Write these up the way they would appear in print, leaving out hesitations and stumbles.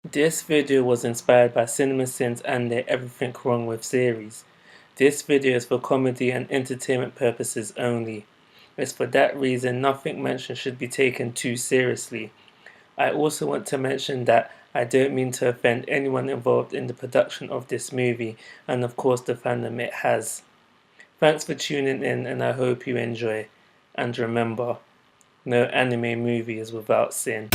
This video was inspired by CinemaSins and their Everything Wrong With series. This video is for comedy and entertainment purposes only. It's for that reason nothing mentioned should be taken too seriously. I also want to mention that I don't mean to offend anyone involved in the production of this movie and of course the fandom it has. Thanks for tuning in and I hope you enjoy. And remember, no anime movie is without sin.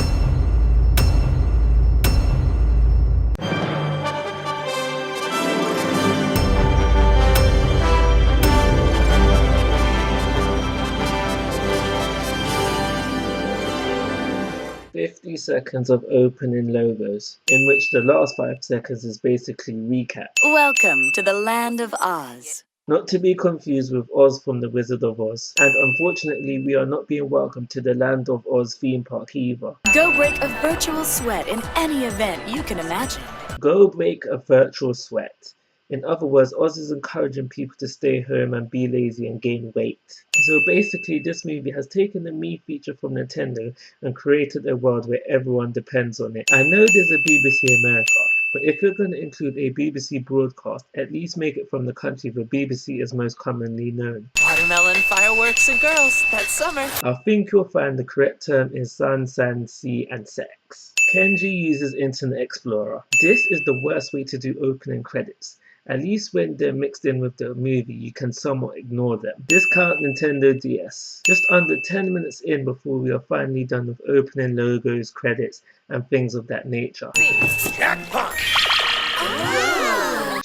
50 seconds of opening logos, in which the last 5 seconds is basically recap. Welcome to the land of Oz. Not to be confused with Oz from the Wizard of Oz. And unfortunately, we are not being welcomed to the Land of Oz theme park either. Go break a virtual sweat in any event you can imagine. Go break a virtual sweat. In other words, Oz is encouraging people to stay home and be lazy and gain weight. So basically, this movie has taken the Me feature from Nintendo and created a world where everyone depends on it. I know there's a BBC America, but if you're going to include a BBC broadcast, at least make it from the country where BBC is most commonly known. Watermelon, fireworks, and girls. That's summer. I think you'll find the correct term is sun, sand, sea, and sex. Kenji uses Internet Explorer. This is the worst way to do opening credits. At least when they're mixed in with the movie, you can somewhat ignore them. Discount Nintendo DS. Just under 10 minutes in before we are finally done with opening logos, credits, and things of that nature. Jackpot!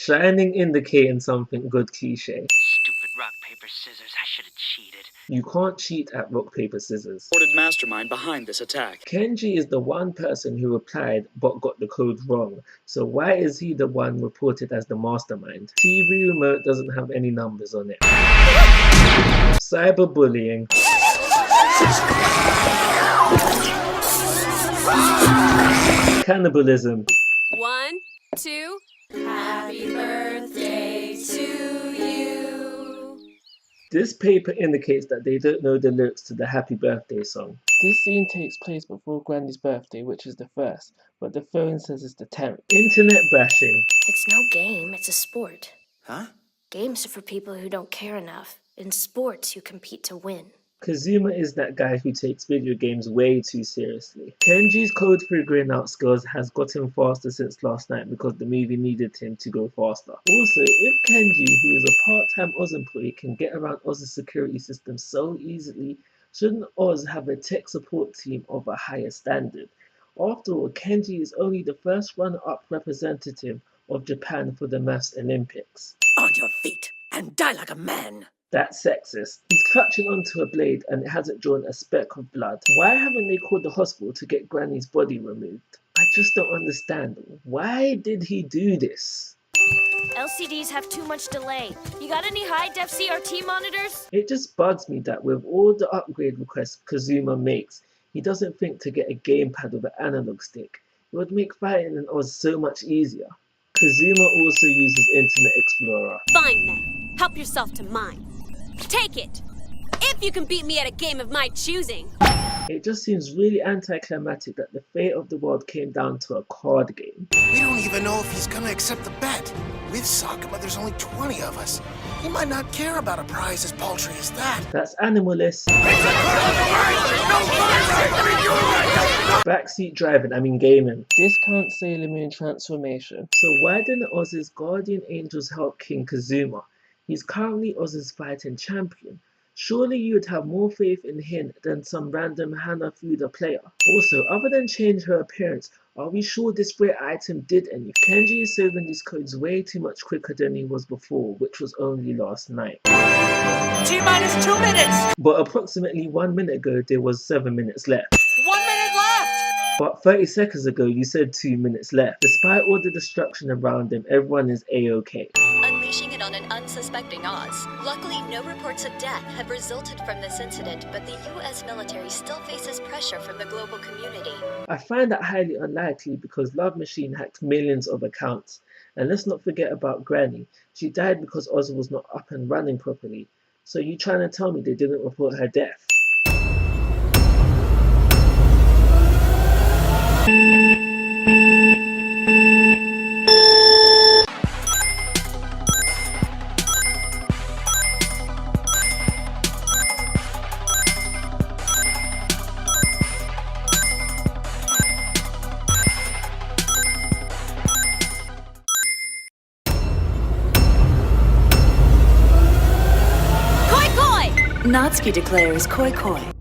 Shining indicating something good cliche. Stupid rock, paper, scissors. I should have cheated. You can't cheat at rock, paper, scissors. Reported mastermind behind this attack. Kenji is the one person who replied but got the code wrong, so why is he the one reported as the mastermind? TV remote doesn't have any numbers on it. Cyberbullying. Cannibalism. 1, 2. Happy birthday to you. This paper indicates that they don't know the lyrics to the Happy Birthday song. This scene takes place before Granny's birthday, which is the 1st, but the phone says it's the 10th. Internet bashing. It's no game, it's a sport. Huh? Games are for people who don't care enough. In sports, you compete to win. Kazuma is that guy who takes video games way too seriously. Kenji's code figuring out skills has gotten faster since last night because the movie needed him to go faster. Also, if Kenji, who is a part-time Oz employee, can get around Oz's security system so easily, shouldn't Oz have a tech support team of a higher standard? After all, Kenji is only the first runner-up representative of Japan for the Maths Olympics. On your feet and die like a man. That's sexist. He's clutching onto a blade and it hasn't drawn a speck of blood. Why haven't they called the hospital to get Granny's body removed? I just don't understand. Why did he do this? LCDs have too much delay. You got any high-def CRT monitors? It just bugs me that with all the upgrade requests Kazuma makes, he doesn't think to get a gamepad with an analog stick. It would make fighting in Oz so much easier. Kazuma also uses Internet Explorer. Fine then. Help yourself to mine. Take it! If you can beat me at a game of my choosing. It just seems really anticlimactic that the fate of the world came down to a card game. We don't even know if he's gonna accept the bet. With Sakuma, there's only 20 of us. He might not care about a prize as paltry as that. That's animalist. Backseat driving, gaming. Discount Sailor Moon transformation. So why didn't Oz's guardian angels help King Kazuma? He's currently Oz's fighting champion. Surely you would have more faith in him than some random Hanafuda player. Also, other than change her appearance, are we sure this rare item did anything? Kenji is serving these codes way too much quicker than he was before, which was only last night. T-minus 2 minutes! But approximately 1 minute ago, there was 7 minutes left. 1 minute left! But 30 seconds ago, you said 2 minutes left. Despite all the destruction around him, everyone is A-OK. Unleashing it on an unsuspecting Oz. Luckily, no reports of death have resulted from this incident, but the US military still faces pressure from the global community. I find that highly unlikely because Love Machine hacked millions of accounts. And let's not forget about Granny. She died because Oz was not up and running properly. So you trying to tell me they didn't report her death? Natsuki declares koi koi.